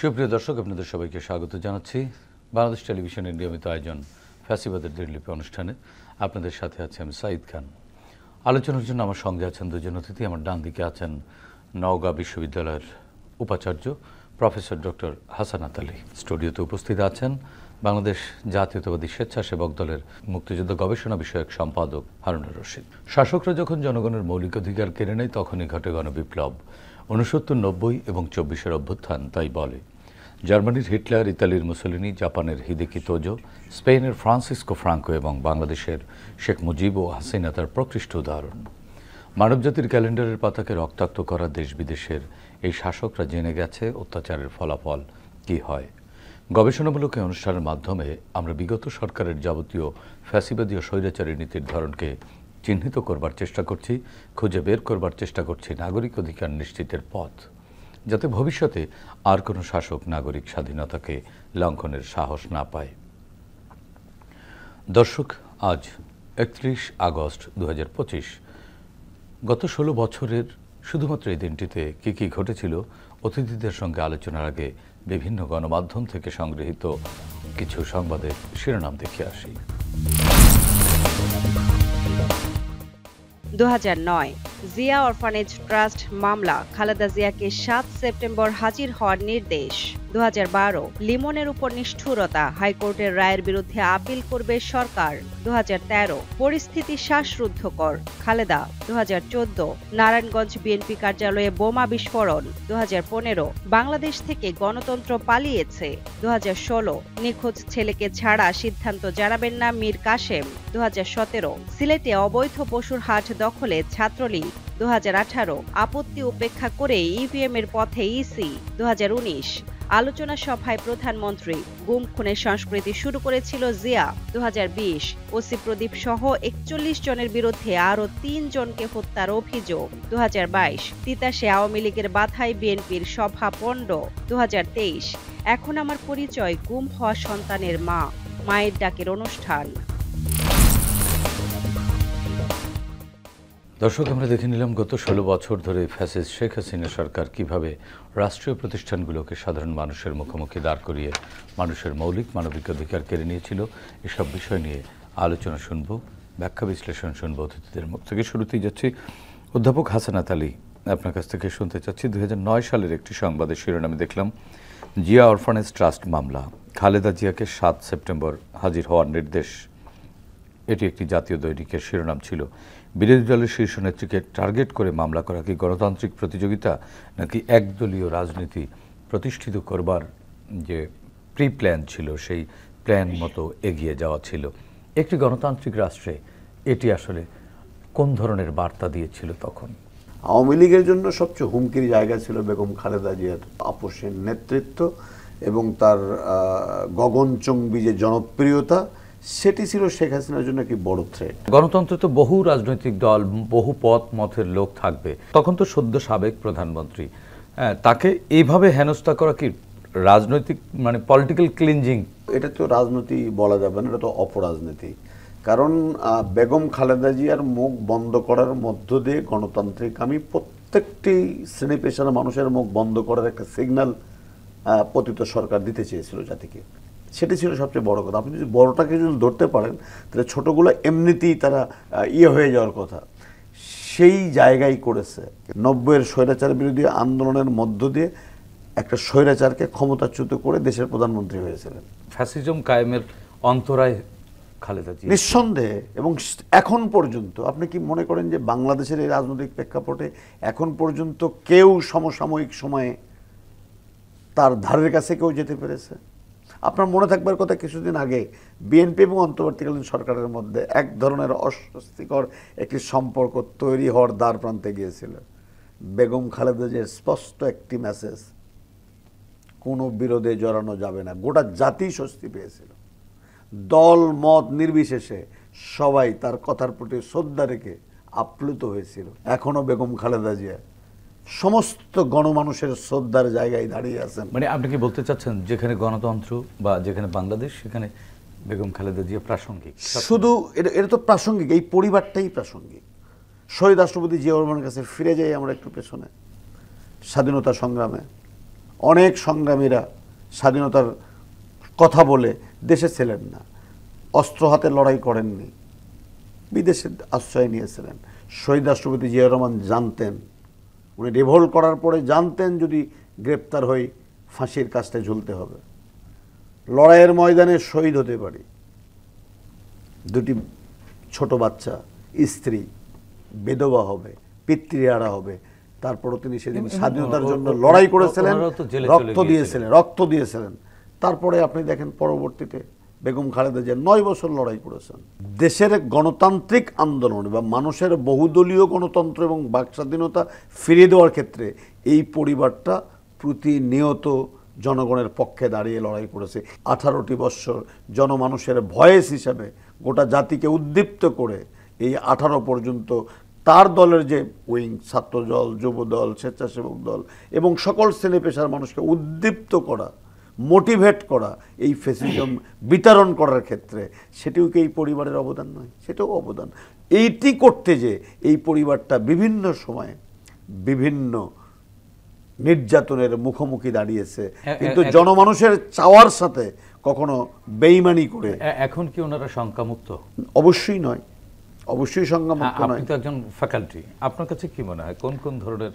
সুপ্রিয় দর্শক, আপনাদের সবাইকে স্বাগত জানাচ্ছি বাংলাদেশ টেলিভিশনের নিয়মিত আয়োজন ফ্যাসিবাদের দিনলিপি অনুষ্ঠানে। আপনাদের সাথে আছে আমি সাঈদ খান। আলোচনার জন্য আমার সঙ্গে আছেন দুজন অতিথি। আমার ডান দিকে আছেন নওগাঁ বিশ্ববিদ্যালয়ের উপাচার্য প্রফেসর ডক্টর হাসানাত আলী। স্টুডিওতে উপস্থিত আছেন বাংলাদেশ জাতীয়তাবাদী স্বেচ্ছাসেবক দলের মুক্তিযুদ্ধ গবেষণা বিষয়ক সম্পাদক হারুনুর রশিদ। শাসকরা যখন জনগণের মৌলিক অধিকার কেড়ে নেয় তখনই ঘটে গণবিপ্লব। 69, 90 এবং 24-এর অভ্যুত্থান তাই বলে। জার্মানির হিটলার, ইতালির মুসোলিনি, জাপানের হিদেকি তোজো, স্পেনের ফ্রান্সিসকো ফ্রাঙ্কো এবং বাংলাদেশের শেখ মুজিব ও হাসিনা তার প্রকৃষ্ট উদাহরণ। মানবজাতির ক্যালেন্ডারের পাতাকে রক্তাক্ত করা দেশ বিদেশের এই শাসকরা জেনে গেছে অত্যাচারের ফলাফল কী হয়। গবেষণামূলক এই অনুষ্ঠানের মাধ্যমে আমরা বিগত সরকারের যাবতীয় ফ্যাসিবাদী ও স্বৈরাচারী নীতির ধরনকে চিহ্নিত করবার চেষ্টা করছি, খুঁজে বের করবার চেষ্টা করছি নাগরিক অধিকার নিশ্চিতের পথ, যাতে ভবিষ্যতে আর কোনো শাসক নাগরিক স্বাধীনতাকে লঙ্ঘনের সাহস না পায়। দর্শক, আজ 31 আগস্ট 2025। গত 16 বছরের শুধুমাত্র এই দিনটিতে কী কী ঘটেছিল অতিথিদের সঙ্গে আলোচনার আগে বিভিন্ন গণমাধ্যম থেকে সংগৃহীত কিছু সংবাদের শিরোনাম দেখে আসি। 2009 জিয়া অরফানেজ ট্রাস্ট মামলা, খালেদা জিয়াকে 7 সেপ্টেম্বর হাজির হওয়ার নির্দেশ। 2012 লিমনের উপর নিষ্ঠুরতা, হাইকোর্টের রায়ের বিরুদ্ধে আপিল করবে সরকার। 2013 পরিস্থিতি শ্বাসরুদ্ধকর, খালেদা। 2014 নারায়ণগঞ্জ বিএনপি কার্যালয়ে বোমা বিস্ফোরণ। 2015 বাংলাদেশ থেকে গণতন্ত্র পালিয়েছে। 2016 নিখোঁজ ছেলেকে ছাড়া সিদ্ধান্ত জানাবেন না মীর কাসেম। 2017 সিলেটে অবৈধ পশুর হাট দখলে ছাত্রলীগ। 2018 আপত্তি উপেক্ষা করে ইভিএম এর পথে ইসি। 2019 আলোচনা সভায় প্রধানমন্ত্রী, গুম খুনের সংস্কৃতি শুরু করেছিল জিয়া। 2020 ওসি প্রদীপ সহ 41 জনের বিরুদ্ধে আরও 3 জনকে হত্যার অভিযোগ। 2022 তিতাসে আওয়ামী লীগের বাধায় বিএনপির সভা পণ্ড। 2023 এখন আমার পরিচয়, গুম হওয়া সন্তানের মা, মায়ের ডাকের অনুষ্ঠান। দর্শক, আমরা দেখে নিলাম গত 16 বছর ধরে ফ্যাসিস্ট শেখ হাসিনা সরকার কিভাবে রাষ্ট্রীয় প্রতিষ্ঠানগুলোকে সাধারণ মানুষের মুখোমুখি দাঁড় করিয়ে মানুষের মৌলিক মানবিক অধিকার কেড়ে নিয়েছিল। এসব বিষয় নিয়ে আলোচনা শুনব, ব্যাখ্যা বিশ্লেষণ শুনব অতিথিদের মুখ থেকে। শুরুতেই যাচ্ছি অধ্যাপক হাসানাত আলী, আপনার কাছ থেকে শুনতে চাচ্ছি। 2009 সালের একটি সংবাদের শিরোনামে দেখলাম, জিয়া অরফানেজ ট্রাস্ট মামলা, খালেদা জিয়াকে 7 সেপ্টেম্বর হাজির হওয়ার নির্দেশ। এটি একটি জাতীয় দৈনিকের শিরোনাম ছিল। বিরোধী দলের শীর্ষ নেত্রীকে টার্গেট করে মামলা করা কি গণতান্ত্রিক প্রতিযোগিতা, নাকি একদলীয় রাজনীতি প্রতিষ্ঠিত করবার যে প্রি প্ল্যান ছিল সেই প্ল্যান মতো এগিয়ে যাওয়া ছিল? একটি গণতান্ত্রিক রাষ্ট্রে এটি আসলে কোন ধরনের বার্তা দিয়েছিল তখন? আওয়ামী লীগের জন্য সবচেয়ে হুমকির জায়গা ছিল বেগম খালেদা জিয়ার আপোষের নেতৃত্ব এবং তার গগনচুম্বী যে জনপ্রিয়তা, সেটি ছিল শেখ হাসিনার জন্য কি বড় থ্রেট। গণতন্ত্রে তো বহু রাজনৈতিক দল, বহু পথ মতের লোক থাকবে। তখন তো সদ্য সাবেক প্রধানমন্ত্রী, তাকে এইভাবে হেনস্থা করা কি রাজনৈতিক, মানে পলিটিক্যাল ক্লিনজিং? এটা তো রাজনীতি বলা যাবে না, এটা তো অপরাজনীতি। কারণ বেগম খালেদা জিয়ার মুখ বন্ধ করার মধ্য দিয়ে গণতান্ত্রিক আমি প্রত্যেকটি শ্রেণী পেশার মানুষের মুখ বন্ধ করার একটা সিগন্যাল পতিত সরকার দিতে চেয়েছিল জাতিকে। সেটি ছিল সবচেয়ে বড় কথা। আপনি যদি বড়টাকে যদি ধরতে পারেন তাহলে ছোটগুলো এমনিতেই তারা হয়ে যাওয়ার কথা, সেই জায়গায় করেছে। 90-এর স্বৈরাচার বিরোধী আন্দোলনের মধ্য দিয়ে একটা স্বৈরাচারকে ক্ষমতাচ্যুত করে দেশের প্রধানমন্ত্রী হয়েছিলেন। ফ্যাসিজম কায়েমের অন্তরায় খালেদা জিয়া? নিঃসন্দেহে। এবং এখন পর্যন্ত আপনি কি মনে করেন যে বাংলাদেশের এই রাজনৈতিক প্রেক্ষাপটে এখন পর্যন্ত কেউ সমসাময়িক সময়ে তার ধারের কাছে কেউ যেতে পেরেছে? আপনার মনে থাকবার কথা, কিছুদিন আগে বিএনপি এবং অন্তর্বর্তীকালীন সরকারের মধ্যে এক ধরনের অস্বস্তিকর একটি সম্পর্ক তৈরি হওয়ার দ্বার প্রান্তে গিয়েছিল। বেগম খালেদা জিয়ার স্পষ্ট একটি মেসেজ, কোনো বিরোধে জড়ানো যাবে না, গোটা জাতি স্বস্তি পেয়েছিল। দল মত নির্বিশেষে সবাই তার কথার প্রতি শ্রদ্ধা রেখে আপ্লুত হয়েছিল। এখনো বেগম খালেদা জিয়া সমস্ত গণমানুষের শ্রদ্ধার জায়গায় দাঁড়িয়ে আছেন। মানে আপনি কি বলতে চাচ্ছেন যেখানে গণতন্ত্র বা যেখানে বাংলাদেশ, সেখানে বেগম খালেদা জিয়া প্রাসঙ্গিক? শুধু এটা তো প্রাসঙ্গিক, এই পরিবারটাই প্রাসঙ্গিক। শহীদ রাষ্ট্রপতি জিয়াউর রহমানের কাছে ফিরে যাই আমরা একটু পেছনে। স্বাধীনতা সংগ্রামে অনেক সংগ্রামীরা স্বাধীনতার কথা বলে দেশে ছিলেন না, অস্ত্র হাতে লড়াই করেননি, বিদেশে আশ্রয় নিয়েছিলেন। শহীদ রাষ্ট্রপতি জিয়াউর রহমান জানতেন, উনি রিভোল্ট করার পরে জানতেন যদি গ্রেপ্তার হই ফাঁসির কাস্টে ঝুলতে হবে, লড়াইয়ের ময়দানে শহীদ হতে পারি। দুটি ছোট বাচ্চা, স্ত্রী, বিধবা হবে, পিতৃহারা হবে, তারপরও তিনি সেদিন স্বাধীনতার জন্য লড়াই করেছিলেন, রক্ত দিয়েছিলেন। তারপরে আপনি দেখেন পরবর্তীতে বেগম খালেদা জিয়া 9 বছর লড়াই করেছেন। দেশের গণতান্ত্রিক আন্দোলন বা মানুষের বহুদলীয় গণতন্ত্র এবং বাক স্বাধীনতা ফিরিয়ে দেওয়ার ক্ষেত্রে এই পরিবারটা প্রতিনিয়ত জনগণের পক্ষে দাঁড়িয়ে লড়াই করেছে। 18টি বৎসর জনমানুষের ভয়েস হিসাবে গোটা জাতিকে উদ্দীপ্ত করে এই 18 পর্যন্ত তার দলের যে উইং, ছাত্রদল, যুবদল, স্বেচ্ছাসেবক দল এবং সকল শ্রেণী পেশার মানুষকে উদ্দীপ্ত করা, মোটিভেট করা, এই ফ্যাসিজম বিতরণ করার ক্ষেত্রে সেটিও কি এই পরিবারের অবদান নয়? সেটাও অবদান। এইটি করতে যে এই পরিবারটা বিভিন্ন সময়ে বিভিন্ন নির্যাতনের মুখোমুখি দাঁড়িয়েছে, কিন্তু জনমানুষের চাওয়ার সাথে কখনো বেইমানি করে। এখন কি ওনারা শঙ্কামুক্ত? অবশ্যই নয়, অবশ্যই শঙ্কামুক্ত নয়। আপনি তো একজন ফ্যাকাল্টি, আপনার কাছে কি মনে হয় কোন কোন ধরনের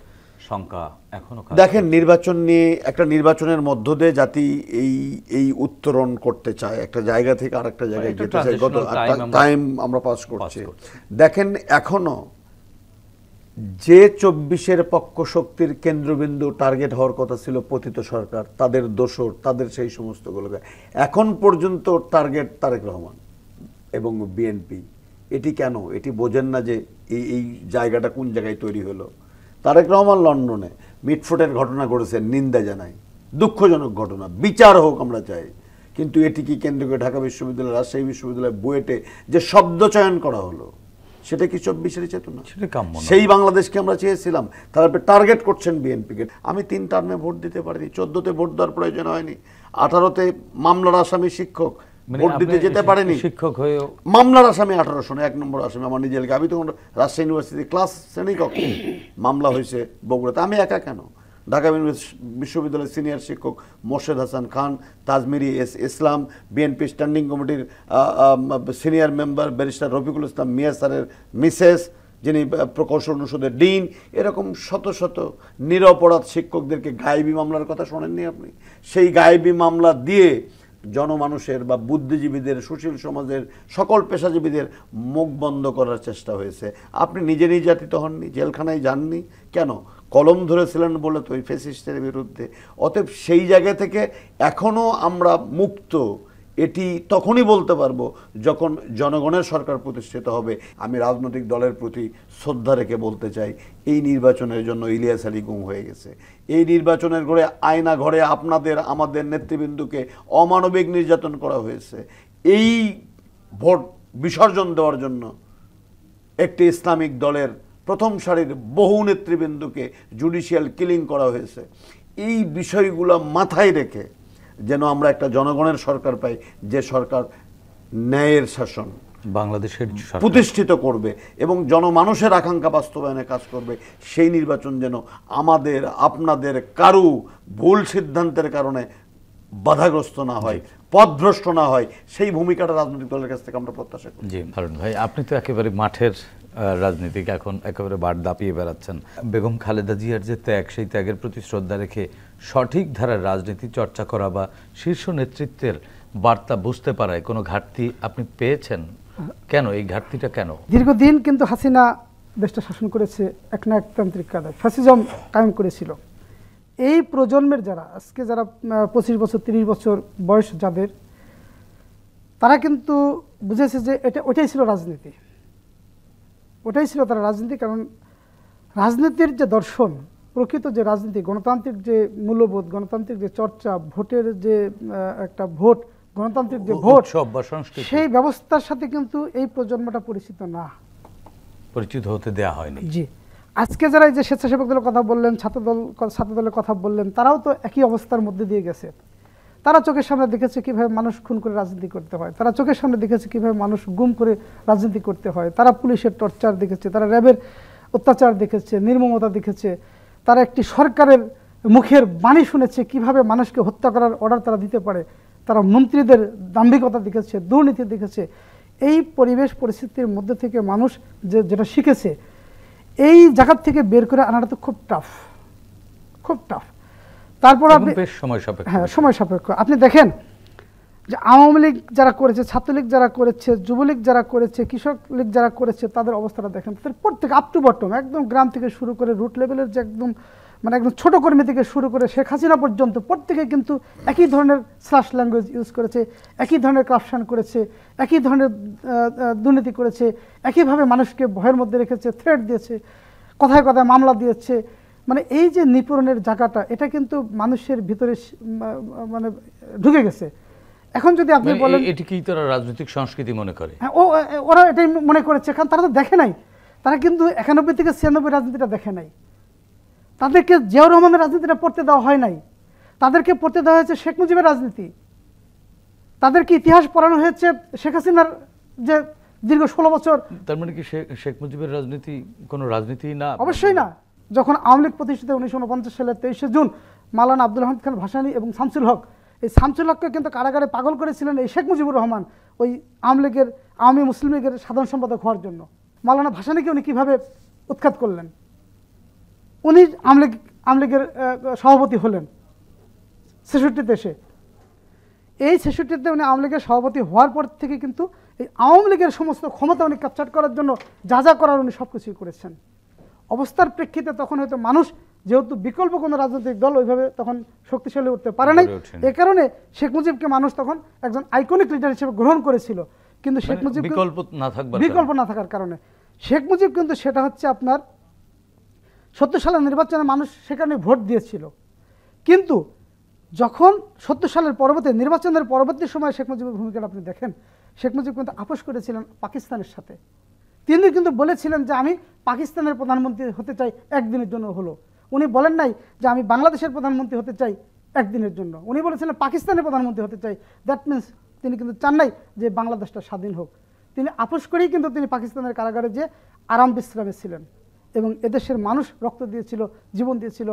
শঙ্কা এখনো? দেখেন, নির্বাচন নিয়ে একটা নির্বাচনের মধ্য দিয়ে জাতি এই উত্তরণ করতে চায়, একটা জায়গা থেকে আরেকটা জায়গায় যেতে চায়। গত টাইম আমরা পাস করছি। দেখেন, এখনো যে 24-এর পক্ষ শক্তির কেন্দ্রবিন্দু টার্গেট হওয়ার কথা ছিল পতিত সরকার, তাদের দোসর, তাদের সেই সমস্তগুলোকে এখন পর্যন্ত টার্গেট তারেক রহমান এবং বিএনপি। এটি কেন? এটি বোঝেন না যে এই জায়গাটা কোন জায়গায় তৈরি হলো। তারেক রহমান লন্ডনে মিটফোটের ঘটনা ঘটেছে, নিন্দা জানাই, দুঃখজনক ঘটনা, বিচার হোক আমরা চাই। কিন্তু এটি কি কেন্দ্র করে ঢাকা বিশ্ববিদ্যালয়, রাজশাহী বিশ্ববিদ্যালয়, বুয়েটে যে শব্দ চয়ন করা হলো, সেটা কি 24-এর চেতনা? সেই বাংলাদেশকে আমরা চেয়েছিলাম। তারপরে টার্গেট করছেন বিএনপিকে। আমি 3 টার্মে ভোট দিতে পারিনি, 14তে ভোট দেওয়ার প্রয়োজন হয়নি, 18তে মামলার আসামি শিক্ষক, ভোট দিতে যেতে পারেনি, শিক্ষক হয়েও মামলার আসামি 18 1 নম্বর আসামি আমার নিজের। আমি তখন রাজশাহী ইউনিভার্সিটি ক্লাস শ্রেণীকক্ষে মামলা হয়েছে বগুড়াতে। আমি একা কেন? ঢাকা বিশ্ববিদ্যালয়ের সিনিয়র শিক্ষক মোর্শেদ হাসান খান, তাজমিরি ইসলাম, বিএনপি স্ট্যান্ডিং কমিটির senior member barrister Rafiqul Islam Mia স্যারের মিসেস, যিনি প্রকৌশল অনুষদের ডিন, এরকম শত শত নিরপরাধ শিক্ষকদেরকে গায়েবী মামলার কথা শোনেননি আপনি? সেই গায়েবী মামলা দিয়ে জনমানুষের বা বুদ্ধিজীবীদের, সুশীল সমাজের সকল পেশাজীবীদের মুখ বন্ধ করার চেষ্টা হয়েছে। আপনি নিজে নির্যাতিত হননি, জেলখানায় যাননি কেন? কলম ধরেছিলেন বলে তো ওই ফ্যাসিস্টের বিরুদ্ধে। অতএব সেই জায়গা থেকে এখনও আমরা মুক্ত, এটি তখনই বলতে পারবো যখন জনগণের সরকার প্রতিষ্ঠিত হবে। আমি রাজনৈতিক দলের প্রতি শ্রদ্ধা রেখে বলতে চাই, এই নির্বাচনের জন্য ইলিয়াস আলী গুম হয়ে গেছে। এই নির্বাচনের ঘরে, আয়না ঘরে আমাদের নেতৃবৃন্দকে অমানবিক নির্যাতন করা হয়েছে। এই ভোট বিসর্জন দেওয়ার জন্য একটি ইসলামিক দলের প্রথম সারির বহু নেতৃবৃন্দকে জুডিশিয়াল কিলিং করা হয়েছে। এই বিষয়গুলো মাথায় রেখে যেন আমরা একটা জনগণের সরকার পাই, যে সরকার ন্যায়ের শাসন বাংলাদেশের প্রতিষ্ঠিত করবে এবং জনমানুষের আকাঙ্ক্ষা বাস্তবায়নে কাজ করবে। সেই নির্বাচন যেন আমাদের, আপনাদের কারু ভুল সিদ্ধান্তের কারণে বাধাগ্রস্ত না হয়, পথভ্রষ্ট না হয়, সেই ভূমিকাটা রাজনৈতিক দলের কাছ থেকে আমরা প্রত্যাশা করি। জি হারুন ভাই, আপনি তো একেবারে মাঠের রাজনীতিক, এখন একেবারে বাট দাপিয়ে বেড়াচ্ছেন। বেগম খালেদা জিয়ার যে ত্যাগ, সেই ত্যাগের প্রতি শ্রদ্ধা রেখে সঠিক ধারার রাজনীতি চর্চা করা বা শীর্ষ নেতৃত্বের বার্তা বুঝতে পারায় কোনো ঘাটতি আপনি পেয়েছেন? কেন এই ঘাটতিটা কেন? দীর্ঘদিন কিন্তু হাসিনা দেশটা শাসন করেছে একনায়কতান্ত্রিক কায়দায়, ফ্যাসিজম কায়েম করেছিল। এই প্রজন্মের যারা আজকে যারা 25 বছর 30 বছর বয়স যাদের, তারা কিন্তু বুঝেছে যে ওটাই ছিল রাজনীতি, ওটাই ছিল তারা রাজনীতি। কারণ রাজনীতির যে দর্শন, প্রকৃত যে রাজনীতি, গণতান্ত্রিক যে মূল্যবোধ, গণতান্ত্রিক যে চর্চা, ভোটের যে একটা ভোট, গণতান্ত্রিক যে ভোট, সেই ব্যবস্থার সাথে কিন্তু এই প্রজন্মটা পরিচিত না, পরিচিত হতে দেয়া হয়নি। জি, আজকে যারা এই যে স্বেচ্ছাসেবক দলের কথা বললেন, ছাত্র দলের কথা বললেন, তারাও তো একই অবস্থার মধ্যে দিয়ে গেছে। তারা চোখের সামনে দেখেছে কিভাবে মানুষ খুন করে রাজনীতি করতে হয়, তারা চোখের সামনে দেখেছে কিভাবে মানুষ গুম করে রাজনীতি করতে হয়, তারা পুলিশের টর্চার দেখেছে, তারা র্যাবের অত্যাচার দেখেছে, নির্মমতা দেখেছে, তারা একটি সরকারের মুখের বাণী শুনেছে কিভাবে মানুষকে হত্যা করার অর্ডার তারা দিতে পারে, তারা মন্ত্রীদের দাম্ভিকতা দেখেছে, দুর্নীতি দেখেছে। এই পরিবেশ পরিস্থিতির মধ্যে থেকে মানুষ যেটা শিখেছে, এই জায়গা থেকে বের করে আনাটা তো খুব টাফ, খুব টাফ। তারপর আপনি সময় সাপেক্ষ। আপনি দেখেন যে আওয়ামী লীগ যারা করেছে, ছাত্রলীগ যারা করেছে, যুবলীগ যারা করেছে, কৃষক লীগ যারা করেছে, তাদের অবস্থাটা দেখেন। তাদের প্রত্যেক আপ টু বটম, একদম গ্রাম থেকে শুরু করে রুট লেভেলের যে একদম একদম ছোট কর্মী থেকে শুরু করে শেখ হাসিনা পর্যন্ত প্রত্যেকে কিন্তু একই ধরনের স্ল্যাশ ল্যাঙ্গুয়েজ ইউজ করেছে, একই ধরনের করাপশন করেছে, একই ধরনের দুর্নীতি করেছে, একইভাবে মানুষকে ভয়ের মধ্যে রেখেছে, থ্রেট দিয়েছে, কথায় কথায় মামলা দিয়েছে। এই যে নিপীড়নের জায়গাটা, এটা কিন্তু মানুষের ভিতরে ঢুকে গেছে। এখন যদি আপনি বলেন এটি কি তারা রাজনৈতিক সংস্কৃতি মনে করে, ওরা এটাই মনে করেছে, কারণ তারা তো দেখে নাই, তারা কিন্তু 91 থেকে 96 রাজনীতিটা দেখে নাই। তাদেরকে জিয়াউর রহমানের রাজনীতিটা পড়তে দেওয়া হয় নাই, তাদেরকে পড়তে দেওয়া হয়েছে শেখ মুজিবের রাজনীতি, তাদেরকে ইতিহাস পড়ানো হয়েছে শেখ হাসিনার যে দীর্ঘ 16 বছর। তার মানে কি শেখ মুজিবের রাজনীতি কোনো রাজনীতি না? অবশ্যই না। যখন আওয়ামী লীগ প্রতিষ্ঠিত 1949 সালের 23শে জুন মাওলানা আব্দুল হামিদ খান ভাসানী এবং শামসুল হক, এই শামসুল হককে কিন্তু কারাগারে পাগল করেছিলেন এই শেখ মুজিবুর রহমান, ওই আওয়ামী মুসলিম লীগের সাধারণ সম্পাদক হওয়ার জন্য। মাওলানা ভাসানীকে উনি কীভাবে উৎখাত করলেন? উনি আওয়ামী লীগের সভাপতি হলেন 66-তে এসে। এই 66-তে উনি আওয়ামী লীগের সভাপতি হওয়ার পর থেকে কিন্তু এই আওয়ামী লীগের সমস্ত ক্ষমতা উনি ক্যাপচার করার জন্য যা যা করার উনি সব কিছুই করেছেন। অবস্থার প্রেক্ষিতে তখন হয়তো মানুষ, যেহেতু বিকল্প কোনো রাজনৈতিক দল ওইভাবে তখন শক্তিশালী উঠতে পারে নাই, এ কারণে শেখ মুজিবকে মানুষ তখন একজন আইকনিক লিডার হিসেবে গ্রহণ করেছিল। কিন্তু শেখ মুজিব বিকল্প না থাকার কারণে শেখ মুজিব কিন্তু সেটা হচ্ছে আপনার 70 সালের নির্বাচনে মানুষ সেখানে ভোট দিয়েছিল। কিন্তু যখন 70 সালের নির্বাচনের পরবর্তী সময় শেখ মুজিবের ভূমিকাটা আপনি দেখেন, শেখ মুজিব কিন্তু আপোষ করেছিলেন পাকিস্তানের সাথে। তিনি কিন্তু বলেছিলেন যে আমি পাকিস্তানের প্রধানমন্ত্রী হতে চাই একদিনের জন্য হলো। উনি বলেন নাই যে আমি বাংলাদেশের প্রধানমন্ত্রী হতে চাই একদিনের জন্য, উনি বলেছিলেন পাকিস্তানের প্রধানমন্ত্রী হতে চাই। দ্যাট মিনস তিনি কিন্তু চান নাই যে বাংলাদেশটা স্বাধীন হোক। তিনি আপোষ করেই কিন্তু তিনি পাকিস্তানের কারাগারে যে আরাম বিশ্রামে ছিলেন এবং এদেশের মানুষ রক্ত দিয়েছিল, জীবন দিয়েছিল।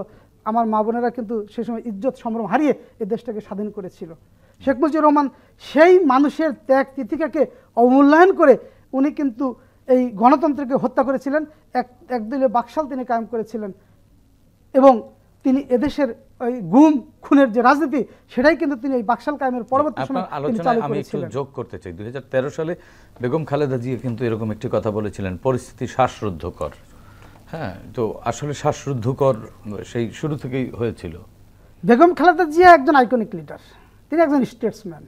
আমার মা বোনেরা কিন্তু সে সময় ইজ্জত সম্ভ্রম হারিয়ে এ দেশটাকে স্বাধীন করেছিল। শেখ মুজিবুর রহমান সেই মানুষের ত্যাগ তিতিকাকে অবমূল্যায়ন করে উনি কিন্তু এই গণতন্ত্রকে হত্যা করেছিলেন, একদলীয় বাকশাল তিনি কায়েম করেছিলেন এবং তিনি এদেশের ওই গুম খুনের যে রাজনীতি, সেটাই কিন্তু তিনি এই বাকশাল কায়েমের পরবর্তী সময় আলোচনায় আমি একটু যোগ করতে চাই। 2013 সালে বেগম খালেদা জিয়া কিন্তু এরকম একটি কথা বলেছিলেন, পরিস্থিতি শ্বাসরুদ্ধকর। হ্যাঁ, তো আসলে শ্বাসরুদ্ধকর সেই শুরু থেকেই হয়েছিল। বেগম খালেদা জিয়া একজন আইকনিক লিডার, তিনি একজন স্টেটসম্যান।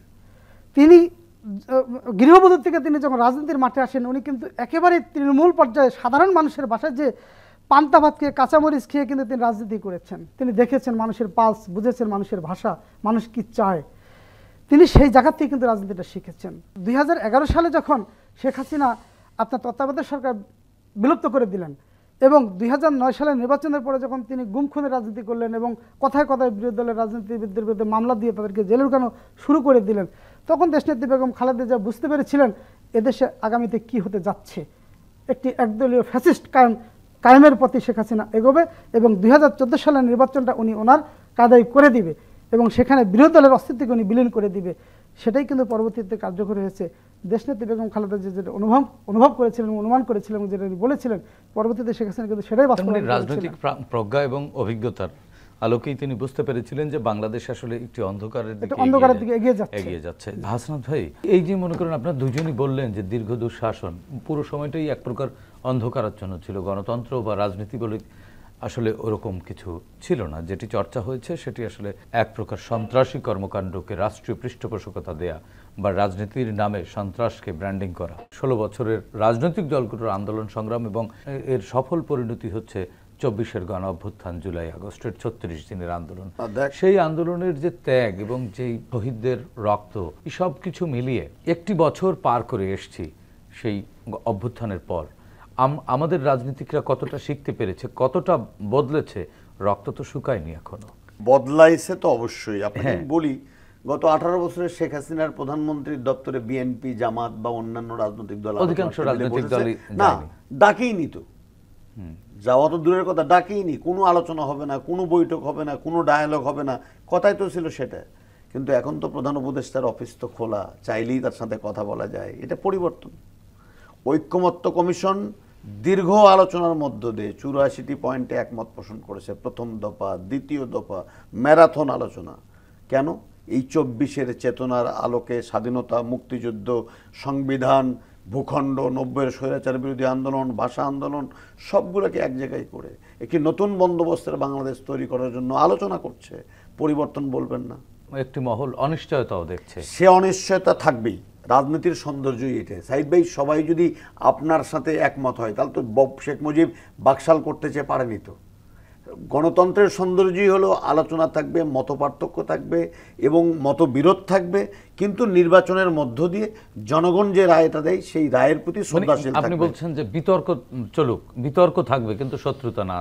তিনি গৃহবধূ থেকে তিনি যখন রাজনীতির মাঠে আসেন, উনি কিন্তু একেবারে তৃণমূল পর্যায়ে সাধারণ মানুষের বাসায় যে পান্তা ভাত খেয়ে কাঁচামরিচ খেয়ে কিন্তু তিনি রাজনীতি করেছেন। তিনি দেখেছেন মানুষের পালস, বুঝেছেন মানুষের ভাষা, মানুষ কি চায়। তিনি সেই জায়গা থেকে কিন্তু রাজনীতিটা শিখেছেন। 2011 সালে যখন শেখ হাসিনা আপনার তত্ত্বাবধায়ক সরকার বিলুপ্ত করে দিলেন এবং 2009 সালের নির্বাচনের পরে যখন তিনি গুম খুনের রাজনীতি করলেন এবং কথায় কথায় বিরোধী দলের রাজনীতিবিদদের বিরুদ্ধে মামলা দিয়ে তাদেরকে জেলে ঢুকানো শুরু করে দিলেন, তখন দেশনেত্রী বেগম খালেদা জিয়া বুঝতে পেরেছিলেন এদেশে আগামীতে কি হতে যাচ্ছে। একটি একদলীয় ফ্যাসিস্ট কায়েমের প্রতি শেখ হাসিনা এগোবে এবং 2014 সালের নির্বাচনটা উনি ওনার কায়দায় করে দিবে এবং সেখানে বিরোধী দলের অস্তিত্বকে উনি বিলীন করে দিবে। সেটাই কিন্তু পরবর্তীতে কার্যকর হয়েছে। দেশনেত্রী বেগম খালেদা জিয়া যেটা অনুভব করেছিলেন, অনুমান করেছিলেন এবং যেটা বলেছিলেন, পরবর্তীতে শেখ হাসিনা কিন্তু সেটাই বাস্তবায়ন করেছিলেন। রাজনৈতিক প্রজ্ঞা এবং অভিজ্ঞতার আলোকেই তিনি বুঝতে পেরেছিলেন যে বাংলাদেশ আসলে একটি অন্ধকারের দিকে এগিয়ে যাচ্ছে। হাসনাত ভাই, এই যে মনে করেন আপনারা দুজনই বললেন যে দীর্ঘ দুঃশাসন, পুরো সময়টাই এক প্রকার অন্ধকারাচ্ছন্ন ছিল, গণতন্ত্র বা রাজনীতি বলে আসলে ওরকম কিছু ছিল না। যেটি চর্চা হয়েছে সেটি আসলে এক প্রকার সন্ত্রাসী কর্মকাণ্ডকে রাষ্ট্রীয় পৃষ্ঠপোষকতা দেয়া বা রাজনীতির নামে সন্ত্রাসকে ব্র্যান্ডিং করা। 16 বছরের রাজনৈতিক দলগুলোর আন্দোলন সংগ্রাম এবং এর সফল পরিণতি হচ্ছে 24-এর গণ অভ্যুত্থান, জুলাই আগস্টের 36 দিনের আন্দোলন। সেই আন্দোলনের যে ত্যাগ এবং যেই শহীদদের রক্ত, এই সব কিছু মিলিয়ে একটি বছর পার করে এসছি সেই অভ্যুত্থানের পর। আমাদের রাজনীতিকরা কতটা শিখতে পেরেছে, কতটা বদলেছে? রক্ত তো শুকায়নি এখনো। বদলাইছে তো অবশ্যই। আপনাকে বলি, গত 18 বছরের শেখ হাসিনার প্রধানমন্ত্রীর দপ্তরে বিএনপি, জামাত বা অন্যান্য রাজনৈতিক দল, অধিকাংশ রাজনৈতিক দলই না ডাকেইনি তো, যাওয়া তো দূরের কথা, ডাকেইনি। কোনো আলোচনা হবে না, কোনো বৈঠক হবে না, কোনো ডায়ালগ হবে না, কথাই তো ছিল সেটা। কিন্তু এখন তো প্রধান উপদেষ্টার অফিস তো খোলা, চাইলেই তার সাথে কথা বলা যায়। এটা পরিবর্তন। ঐক্যমত্য কমিশন দীর্ঘ আলোচনার মধ্য দিয়ে 84টি পয়েন্টে একমত পোষণ করেছে। প্রথম দফা, দ্বিতীয় দফা, ম্যারাথন আলোচনা। কেন? এই 24-এর চেতনার আলোকে স্বাধীনতা, মুক্তিযুদ্ধ, সংবিধান, ভূখণ্ড, 90-এর স্বৈরাচার বিরোধী আন্দোলন, ভাষা আন্দোলন, সবগুলোকে এক জায়গায় করে একটি নতুন বন্দোবস্তের বাংলাদেশ তৈরি করার জন্য আলোচনা করছে। পরিবর্তন বলবেন না? একটি মহল অনিশ্চয়তাও দেখছে। সে অনিশ্চয়তা থাকবেই। রাজনীতির সৌন্দর্যই এটা। সাইদ ভাই, সবাই যদি আপনার সাথে একমত হয় তাহলে তো শেখ মুজিব বাকশাল করতে চেয়ে পারেনি তো। গণতন্ত্রের সৌন্দর্যই হলো আলোচনা থাকবে, মতপার্থক্য থাকবে এবং মতবিরোধ থাকবে, কিন্তু নির্বাচনের মধ্য দিয়ে জনগণ যে রায়টা দেয় সেই রায়ের প্রতি শ্রদ্ধাশীল থাকবে। আপনি বলছেন যে বিতর্ক চলুক, বিতর্ক থাকবে কিন্তু শত্রুতা না।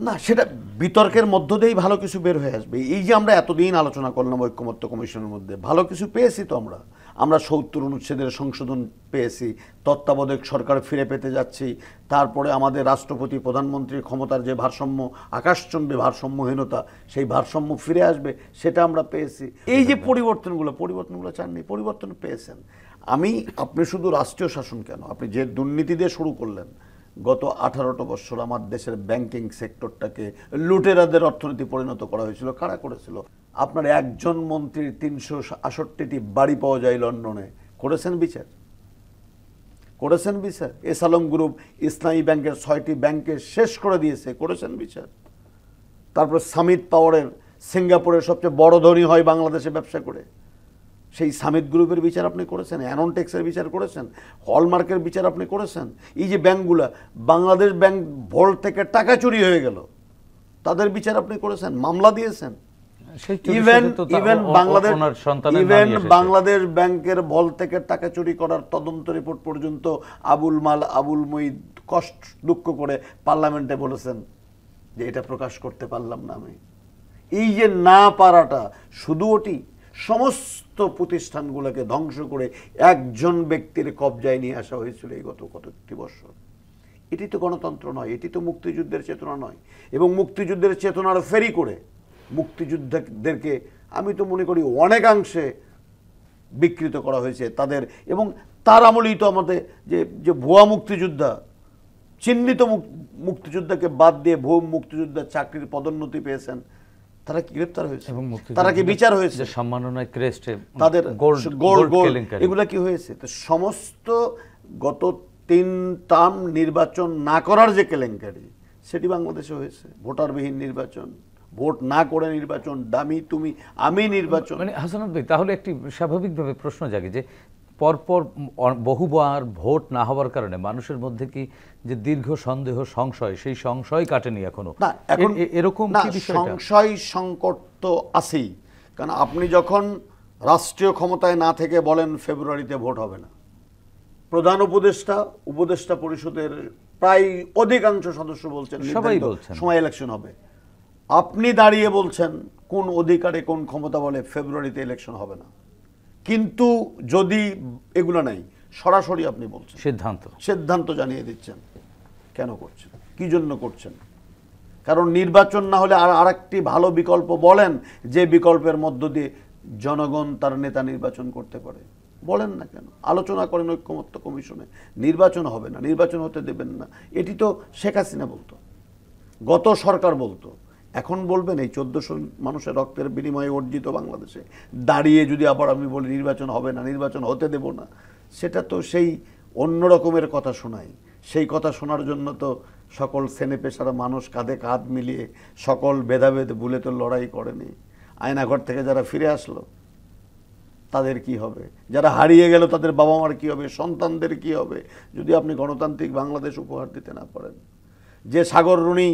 না, সেটা বিতর্কের মধ্য দিয়েই ভালো কিছু বের হয়ে আসবে। এই যে আমরা এতদিন আলোচনা করলাম ঐক্যমত্য কমিশনের মধ্যে, ভালো কিছু পেয়েছি তো আমরা। 70 অনুচ্ছেদের সংশোধন পেয়েছি, তত্ত্বাবধায়ক সরকার ফিরে পেতে যাচ্ছি। তারপরে আমাদের রাষ্ট্রপতি, প্রধানমন্ত্রীর ক্ষমতার যে ভারসাম্য, আকাশচুম্বী ভারসাম্যহীনতা, সেই ভারসাম্য ফিরে আসবে, সেটা আমরা পেয়েছি। এই যে পরিবর্তনগুলো চাননি, পরিবর্তন পেয়েছেন। আপনি শুধু রাষ্ট্রীয় শাসন কেন, আপনি যে দুর্নীতি দিয়ে শুরু করলেন, গত 18টা বছর আমার দেশের ব্যাংকিং সেক্টরটাকে লুটেরাদের অর্থনীতি পরিণত করা হয়েছিল। কারা করেছিল? আপনার একজন মন্ত্রীর 368টি বাড়ি পাওয়া যায় লন্ডনে। করেছেন বিচার? এস আলম গ্রুপ ইসলামী ব্যাংকের 6টি ব্যাংকে শেষ করে দিয়েছে। করেছেন বিচার? তারপর সামিট পাওয়ারের সিঙ্গাপুরের সবচেয়ে বড় ধনী হয় বাংলাদেশে ব্যবসা করে, সেই সামিট গ্রুপের বিচার আপনি করেছেন? অ্যাননটেক্সের বিচার করেছেন? হলমার্কের বিচার আপনি করেছেন? এই যে ব্যাংকগুলা, বাংলাদেশ ব্যাংক ভোল্ট থেকে টাকা চুরি হয়ে গেল, তাদের বিচার আপনি করেছেন? মামলা দিয়েছেন? ইভেন বাংলাদেশ ব্যাংকের ভল থেকে টাকা চুরি করার তদন্ত রিপোর্ট পর্যন্ত আবুল মুঈদ কষ্ট দুঃখ করে পার্লামেন্টে বলেছেন যে এটা প্রকাশ করতে পারলাম না আমি। এই যে না পারাটা, শুধু ওটি সমস্ত প্রতিষ্ঠানগুলোকে ধ্বংস করে একজন ব্যক্তির কবজায় নিয়ে আসা হয়েছিল এই গত কতটি বছর। এটি তো গণতন্ত্র নয়, এটি তো মুক্তিযুদ্ধের চেতনা নয়। এবং মুক্তিযুদ্ধের চেতনার ফেরি করে মুক্তিযোদ্ধাদেরকে আমি তো মনে করি অনেকাংশে বিকৃত করা হয়েছে তাদের। এবং তার আমলেই তো আমাদের যে ভুয়া মুক্তিযোদ্ধা, চিহ্নিত মুক্তিযোদ্ধাকে বাদ দিয়ে ভুয়া মুক্তিযোদ্ধা চাকরির পদোন্নতি পেয়েছেন, তারা কি গ্রেপ্তার হয়েছে? তারা কি বিচার হয়েছে? সম্মাননায় ক্রেস্টে তাদের গোল্ড এগুলা কি হয়েছে? তো সমস্ত গত 3 টার্ম নির্বাচন না করার যে কেলেঙ্কারি, সেটি বাংলাদেশে হয়েছে। ভোটারবিহীন নির্বাচন, ভোট না করে নির্বাচন, আমি নির্বাচন। মানে হাসানাত ভাই, তাহলে একটি স্বাভাবিকভাবে প্রশ্ন জাগে যে পরপর বহুবার ভোট না হওয়ার কারণে মানুষের মধ্যে কি যে দীর্ঘ সন্দেহ, সংশয়, সেই সংশয় কাটেনি এখনো? না, এখন এরকম সংশয় সংকট তো আছেই। কারণ আপনি যখন রাষ্ট্রীয় ক্ষমতায় না থেকে বলেন ফেব্রুয়ারিতে ভোট হবে না, প্রধান উপদেষ্টা পরিষদের প্রায় অধিকাংশ সদস্য বলছেন সবাই বলছেন সময় ইলেকশন হবে, আপনি দাঁড়িয়ে বলছেন কোন অধিকারে কোন ক্ষমতা বলে ফেব্রুয়ারিতে ইলেকশন হবে না। কিন্তু যদি এগুলো নাই, সরাসরি আপনি বলছেন, সিদ্ধান্ত জানিয়ে দিচ্ছেন। কেন করছেন? কি জন্য করছেন? কারণ নির্বাচন না হলে আরেকটি ভালো বিকল্প বলেন, যে বিকল্পের মধ্য দিয়ে জনগণ তার নেতা নির্বাচন করতে পারে। বলেন না কেন? আলোচনা করেন ঐক্যমত্য কমিশনে, নির্বাচন হবে না, নির্বাচন হতে দেবেন না। এটি তো শেখ হাসিনা বলতো, গত সরকার বলতো। এখন বলবেন এই 1400 মানুষের রক্তের বিনিময়ে অর্জিত বাংলাদেশে দাঁড়িয়ে যদি আবার আমি বলি নির্বাচন হবে না, নির্বাচন হতে দেব না, সেটা তো সেই অন্য রকমের কথা শোনাই। সেই কথা শোনার জন্য তো সকল শ্রেণী পেশার মানুষ কাঁধে কাঁধ মিলিয়ে সকল ভেদাভেদ ভুলে তো লড়াই করেনি। আয়নাঘর থেকে যারা ফিরে আসলো তাদের কি হবে, যারা হারিয়ে গেল তাদের বাবা মার কি হবে, সন্তানদের কি হবে যদি আপনি গণতান্ত্রিক বাংলাদেশ উপহার দিতে না পারেন? যে সাগর রুনি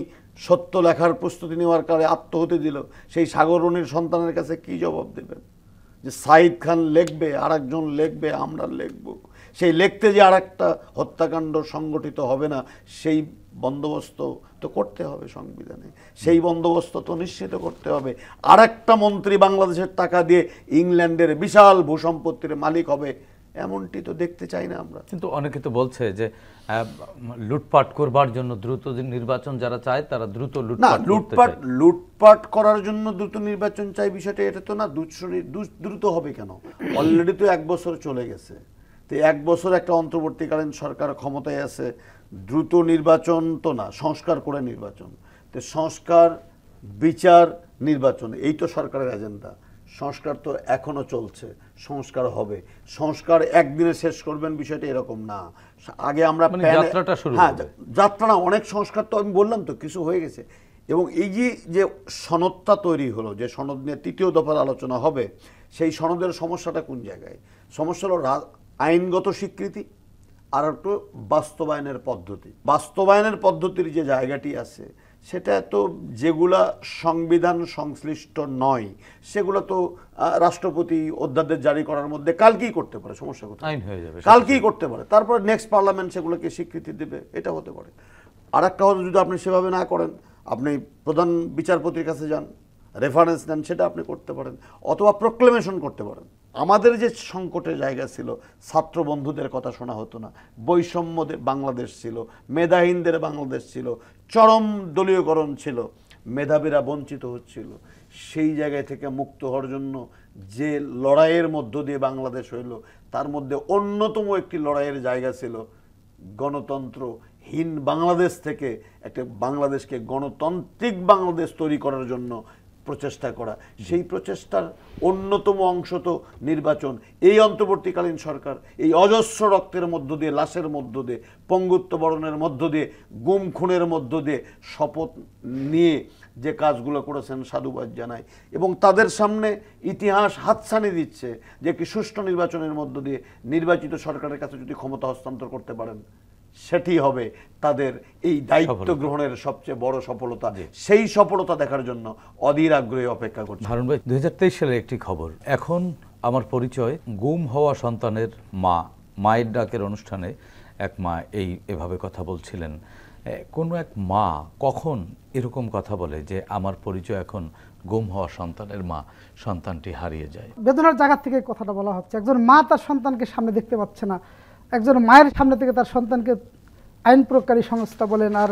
সত্য লেখার প্রস্তুতি নেওয়ার কারণে আত্মহতি দিল, সেই সাগর রুনির সন্তানের কাছে কি জবাব দেবেন? যে সাইদ খান লিখবে, আর একজন লিখবে, আমরা লিখব, সেই লিখতে যে আর একটা হত্যাকাণ্ড সংগঠিত হবে না সেই বন্দোবস্ত তো করতে হবে সংবিধানে, সেই বন্দোবস্ত তো নিশ্চিত করতে হবে। আর একটা মন্ত্রী বাংলাদেশের টাকা দিয়ে ইংল্যান্ডের বিশাল ভূসম্পত্তির মালিক হবে, এমনটি তো দেখতে চাই না আমরা। কিন্তু অনেকে তো বলছে যে লুটপাট করবার জন্য দ্রুত নির্বাচন যারা চায় তারা দ্রুত লুটপাট করার জন্য দ্রুত নির্বাচন চাই, বিষয়টা এটা তো না। দ্রুত হবে কেন? অলরেডি তো 1 বছর চলে গেছে। তো 1 বছর একটা অন্তর্বর্তীকালীন সরকার ক্ষমতায় আছে, দ্রুত নির্বাচন তো না, সংস্কার করে নির্বাচন। তো সংস্কার, বিচার, নির্বাচন, এই তো সরকারের এজেন্ডা। সংস্কার তো এখনো চলছে, সংস্কার হবে। সংস্কার একদিনে শেষ করবেন বিষয়টা এরকম না। আগে আমরা যাত্রাটা শুরু, হ্যাঁ যাত্রা না, অনেক সংস্কার তো আমি বললাম তো কিছু হয়ে গেছে। এবং এই যে সনদটা তৈরি হলো, যে সনদ নিয়ে 3য় দফার আলোচনা হবে, সেই সনদের সমস্যাটা কোন জায়গায়? সমস্যা হলো আইনগত স্বীকৃতি আর একটু বাস্তবায়নের পদ্ধতি। বাস্তবায়নের পদ্ধতির যে জায়গাটি আছে সেটা তো যেগুলা সংবিধান সংশ্লিষ্ট নয় সেগুলো তো রাষ্ট্রপতি অধ্যাদেশ জারি করার মধ্যে কালকেই করতে পারে, সমস্যা কোথায়? আইন হয়ে যাবে, কালকেই করতে পারে, তারপরে নেক্সট পার্লামেন্ট সেগুলোকে স্বীকৃতি দেবে, এটা হতে পারে। আর একটা হলো যদি আপনি সেভাবে না করেন, আপনি প্রধান বিচারপতির কাছে যান, রেফারেন্স নেন, সেটা আপনি করতে পারেন, অথবা প্রক্লেমেশন করতে পারেন। আমাদের যে সংকটের জায়গা ছিল, ছাত্র বন্ধুদের কথা শোনা হতো না, বৈষম্য বাংলাদেশ ছিল, মেধাহীনদের বাংলাদেশ ছিল, চরম দলীয়করণ ছিল, মেধাবীরা বঞ্চিত হচ্ছিল, সেই জায়গায় থেকে মুক্ত হওয়ার জন্য যে লড়াইয়ের মধ্য দিয়ে বাংলাদেশ হইল, তার মধ্যে অন্যতম একটি লড়াইয়ের জায়গা ছিল গণতন্ত্রহীন বাংলাদেশ থেকে একটা বাংলাদেশকে গণতান্ত্রিক বাংলাদেশ তৈরি করার জন্য প্রচেষ্টা করা। সেই প্রচেষ্টার অন্যতম অংশ তো নির্বাচন। এই অন্তর্বর্তীকালীন সরকার এই অজস্র রক্তের মধ্য দিয়ে, লাশের মধ্য দিয়ে, পঙ্গুত্ব বরণের মধ্য দিয়ে, গুম খুনের মধ্য দিয়ে শপথ নিয়ে যে কাজগুলো করেছেন সাধুবাদ জানাই। এবং তাদের সামনে ইতিহাস হাতছানি দিচ্ছে যে একটি সুষ্ঠু নির্বাচনের মধ্য দিয়ে নির্বাচিত সরকারের কাছে যদি ক্ষমতা হস্তান্তর করতে পারেন, সেটি হবে তাদের এই দায়িত্ব গ্রহণের সবচেয়ে বড় সফলতা। সেই সফলতা দেখার জন্য অধীর আগ্রহে অপেক্ষা করছে। হারুন ভাই, 2023 সালের একটি খবর, এখন আমার পরিচয় গুম হওয়া সন্তানের মা, মায়ের ডাকের অনুষ্ঠানে এক মা এভাবে কথা বলছিলেন। কোনো এক মা কখন এরকম কথা বলে যে আমার পরিচয় এখন গুম হওয়া সন্তানের মা, সন্তানটি হারিয়ে যায়? বেদনার জায়গা থেকে কথাটা বলা হচ্ছে। একজন মা তার সন্তানকে সামনে দেখতে পাচ্ছে না, একজন মায়ের সামনে থেকে তার সন্তানকে আইন প্রয়োগকারী সংস্থা বলেন আর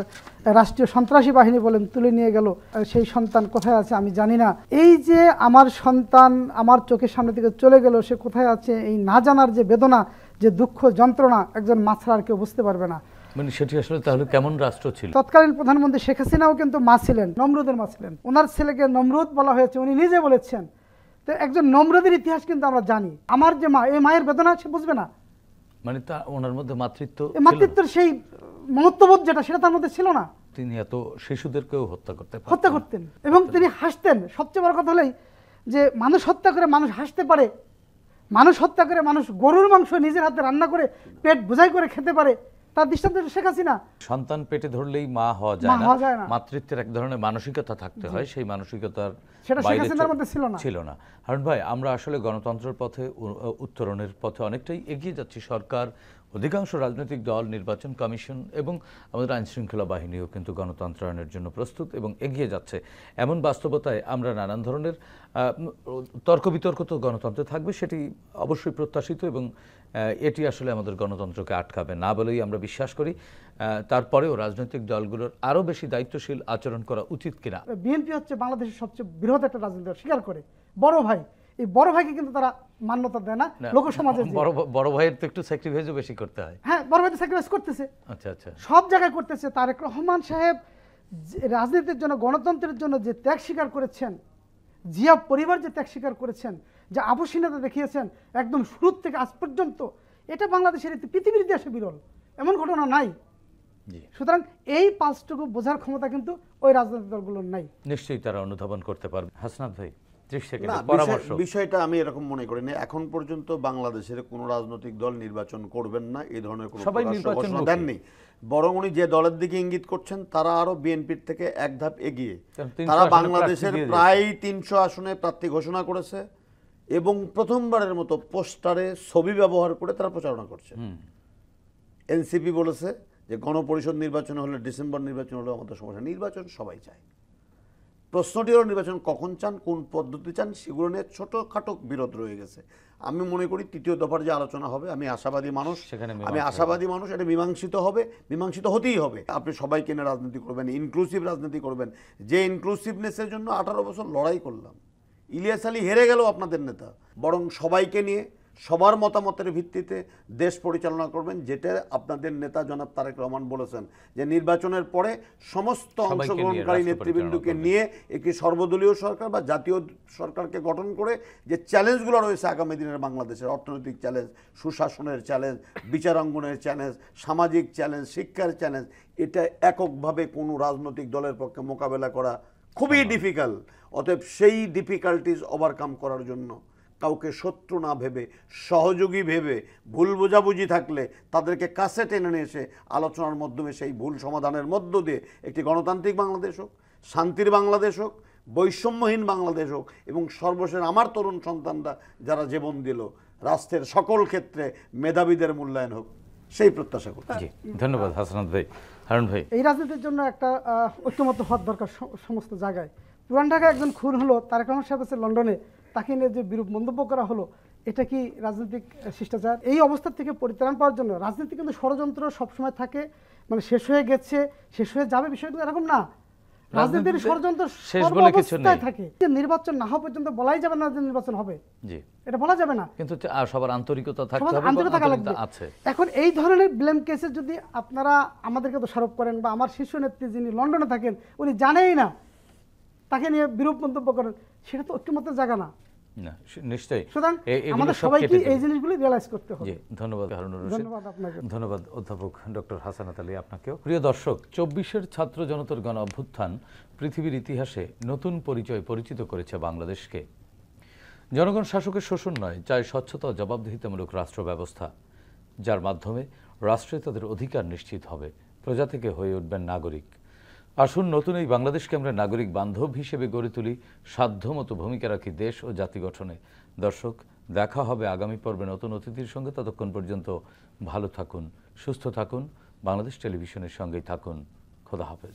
রাষ্ট্রীয় সন্ত্রাসী বাহিনী বলেন তুলে নিয়ে গেল। সেই সন্তান কোথায় আছে আমি জানি না। এই যে আমার সন্তান আমার চোখের সামনে থেকে চলে গেল, সে কোথায় আছে, এই না জানার যে বেদনা, যে দুঃখ যন্ত্রণা, একজন মা ছাড়া আর কেউ বুঝতে পারবে না। মানে সেটি আসলে তাহলে কেমন রাষ্ট্র ছিল? তৎকালীন প্রধানমন্ত্রী শেখ হাসিনাও কিন্তু মা ছিলেন, নমরুদের মা ছিলেন। ওনার ছেলেকে নমরুদ বলা হয়েছে, উনি নিজে বলেছেন। তো একজন নমরুদের ইতিহাস কিন্তু আমরা জানি। আমার যে মা, এই মায়ের বেদনা সে বুঝবে না। মানে তা ওনার মধ্যে মাতৃত্বের সেই মহত্ববোধ যেটা, সেটা তার মধ্যে ছিল না। তিনি এত শিশুদেরকেও হত্যা করতেন এবং তিনি হাসতেন। সবচেয়ে বড় কথা হলেই যে মানুষ হত্যা করে মানুষ হাসতে পারে, মানুষ হত্যা করে মানুষ গরুর মাংস নিজের হাতে রান্না করে পেট বোঝাই করে খেতে পারে, তার দৃষ্টান্ত শেখ হাসিনা। সন্তান পেটে ধরলেই মা হওয়া যায় না, মাতৃত্বের এক ধরনের মানসিকতা থাকতে হয়, সেই মানসিকতার সেটা শেখ হাসিনার মধ্যে ছিল না। হারুন ভাই, আমরা আসলে গণতন্ত্রের পথে, উত্তরণের পথে অনেকটাই এগিয়ে যাচ্ছি। সরকার, অধিকাংশ রাজনৈতিক দল, নির্বাচন কমিশন এবং আমাদের আইনশৃঙ্খলা বাহিনীও কিন্তু গণতন্ত্রায়নের জন্য প্রস্তুত এবং এগিয়ে যাচ্ছে। এমন বাস্তবতায় আমরা নানান ধরনের তর্ক বিতর্ক তো গণতন্ত্রে থাকবে, সেটি অবশ্যই প্রত্যাশিত এবং এটি আসলে আমাদের গণতন্ত্রকে আটকাবে না বলেই আমরা বিশ্বাস করি। তারপরেও রাজনৈতিক দলগুলোর আরও বেশি দায়িত্বশীল আচরণ করা উচিত কিনা। বিএনপি হচ্ছে বাংলাদেশের সবচেয়ে বৃহৎ একটা রাজনৈতিক দল, স্বীকার করে। বড় ভাই, এই বড় ভাইকে কিন্তু তারা মান্যতা দেয় না লোকসমাজে। বড় ভাইয়ের তো একটু স্যাক্রিফাইসও বেশি করতে হয়। হ্যাঁ, বড় ভাই তো স্যাক্রিফাইস করতেছে, আচ্ছা আচ্ছা, সব জায়গায় করতেছে। তারেক রহমান সাহেব রাজনীতির জন্য, গণতন্ত্রের জন্য যে ত্যাগ স্বীকার করেছেন, জিয়া পরিবার যে ত্যাগ স্বীকার করেছেন, যে আপসীনতা দেখিয়েছেন একদম শুরু থেকে আজ পর্যন্ত, এটা বাংলাদেশের পৃথিবীর ইতিহাসে বিরল, এমন ঘটনা নাই। সুতরাং এই পাঁচটুকু বোঝার ক্ষমতা কিন্তু ওই রাজনৈতিক দলগুলোর নাই। নিশ্চয়ই তারা অনুধাবন করতে পারবে। হাসনাত ভাই, 30 না, সেকেন্ডের পরামর্শ। বিষয়টা আমি এরকম মনে করি না। এখন পর্যন্ত বাংলাদেশের কোনো রাজনৈতিক দল নির্বাচন করবেন না এই ধরনের কোনো ঘোষণা দেননি। বরং উনি যে দলের দিকে ইঙ্গিত করছেন তারা আরো বিএনপির থেকে এক ধাপ এগিয়ে। তারা বাংলাদেশের প্রায় 300 আসনে প্রার্থী ঘোষণা করেছে এবং প্রথমবারের মতো পোস্টারে ছবি ব্যবহার করে তারা প্রচারণা করছে। এনসিপি বলেছে যে গণপরিষদ নির্বাচন হলে, ডিসেম্বর নির্বাচন হলে আমাদের সমস্যা। নির্বাচন সবাই চায়, প্রশ্নটি হলো নির্বাচন কখন চান, কোন পদ্ধতি চান, সেগুলো নিয়ে ছোটোখাটো বিরোধ রয়ে গেছে। আমি মনে করি তৃতীয় দফার যে আলোচনা হবে, আমি আশাবাদী মানুষ, এটা মীমাংসিত হবে, মীমাংসিত হতেই হবে। আপনি সবাইকে নিয়ে রাজনীতি করবেন, ইনক্লুসিভ রাজনীতি করবেন। যে ইনক্লুসিভনেসের জন্য 18 বছর লড়াই করলাম, ইলিয়াস আলী হেরে গেল আপনাদের নেতা। বরং সবাইকে নিয়ে, সবার মতামতের ভিত্তিতে দেশ পরিচালনা করবেন, যেটা আপনাদের নেতা জনাব তারেক রহমান বলেছেন যে নির্বাচনের পরে সমস্ত অংশগ্রহণকারী নেতৃবৃন্দকে নিয়ে একটি সর্বদলীয় সরকার বা জাতীয় সরকারকে গঠন করে যে চ্যালেঞ্জগুলো রয়েছে আগামী দিনের বাংলাদেশের, অর্থনৈতিক চ্যালেঞ্জ, সুশাসনের চ্যালেঞ্জ, বিচারাঙ্গনের চ্যালেঞ্জ, সামাজিক চ্যালেঞ্জ, শিক্ষার চ্যালেঞ্জ, এটা এককভাবে কোনো রাজনৈতিক দলের পক্ষে মোকাবেলা করা খুবই ডিফিকাল্ট। অতএব সেই ডিফিকাল্টিজ ওভারকাম করার জন্য কাউকে শত্রু না ভেবে, সহযোগী ভেবে, ভুল বোঝাবুঝি থাকলে তাদেরকে কাছে টেনে নিয়ে এসে আলোচনার মাধ্যমে সেই ভুল সমাধানের মধ্য দিয়ে একটি গণতান্ত্রিক বাংলাদেশ হোক, শান্তির বাংলাদেশ হোক, বৈষম্যহীন বাংলাদেশ হোক, এবং সর্বশেষ আমার তরুণ সন্তানরা যারা জীবন দিল, রাষ্ট্রের সকল ক্ষেত্রে মেধাবীদের মূল্যায়ন হোক, সেই প্রত্যাশা করি। ধন্যবাদ হাসনাত ভাই। হারুন ভাই, এই রাজনীতির জন্য একটা ঐক্যমত্য হওয়ার দরকার সমস্ত জায়গায়। পুরান ঢাকায় একজন খুন হলো, তারেক রহমান সাহেব আছে লন্ডনে, তাকে নিয়ে যে বিরূপ মন্তব্য করা হলো, এটা কি রাজনৈতিক শিষ্টাচার? এই অবস্থা থেকে পরিত্রাণ পাওয়ার জন্য রাজনীতি কিন্তু ষড়যন্ত্র সবসময় থাকে, মানে শেষ হয়ে গেছে, শেষ হয়ে যাবে, বিষয়টা এরকম না। রাজনীতির ষড়যন্ত্র সর্বাবস্থায় থাকে। নির্বাচন না হওয়া পর্যন্ত বলাই যাবে না যে নির্বাচন হবে, এটা বলা যাবে না, কিন্তু সবার আন্তরিকতা থাকতে হবে, আছে। এখন এই ধরনের ব্লেম কেসে যদি আপনারা আমাদেরকে দোষারোপ করেন, বা আমার শীর্ষ নেত্রী যিনি লন্ডনে থাকেন উনি জানেই না, তাকে নিয়ে বিরূপ মন্তব্য করেন, সেটা তো ঐক্যমত্যের জায়গা না। নিশ্চয়ই। সুতরাং আমাদের সবাইকে এই জিনিসগুলো রিয়ালাইজ করতে হবে। ধন্যবাদ হারুনুর রশিদ। ধন্যবাদ আপনাকে। ধন্যবাদ অধ্যাপক ডক্টর হাসানাত আলী আপনাকেও। প্রিয় দর্শক, 24-এর ছাত্র জনতার গণ অভ্যুত্থান পৃথিবীর ইতিহাসে নতুন পরিচিত করেছে বাংলাদেশকে। জনগণ শাসকের শোষণ নয়, চায় স্বচ্ছতা ও জবাবদিহিতামূলক রাষ্ট্র ব্যবস্থা, যার মাধ্যমে রাষ্ট্রে তাদের অধিকার নিশ্চিত হবে, প্রজা থেকে হয়ে উঠবেন নাগরিক। আসুন নতুন এই বাংলাদেশকে আমরা নাগরিক বান্ধব হিসেবে গড়ে তুলি, সাধ্যমতো ভূমিকা রাখি দেশ ও জাতি গঠনে। দর্শক, দেখা হবে আগামী পর্বে নতুন অতিথির সঙ্গে। ততক্ষণ পর্যন্ত ভালো থাকুন, সুস্থ থাকুন, বাংলাদেশ টেলিভিশনের সঙ্গেই থাকুন। খোদা হাফেজ।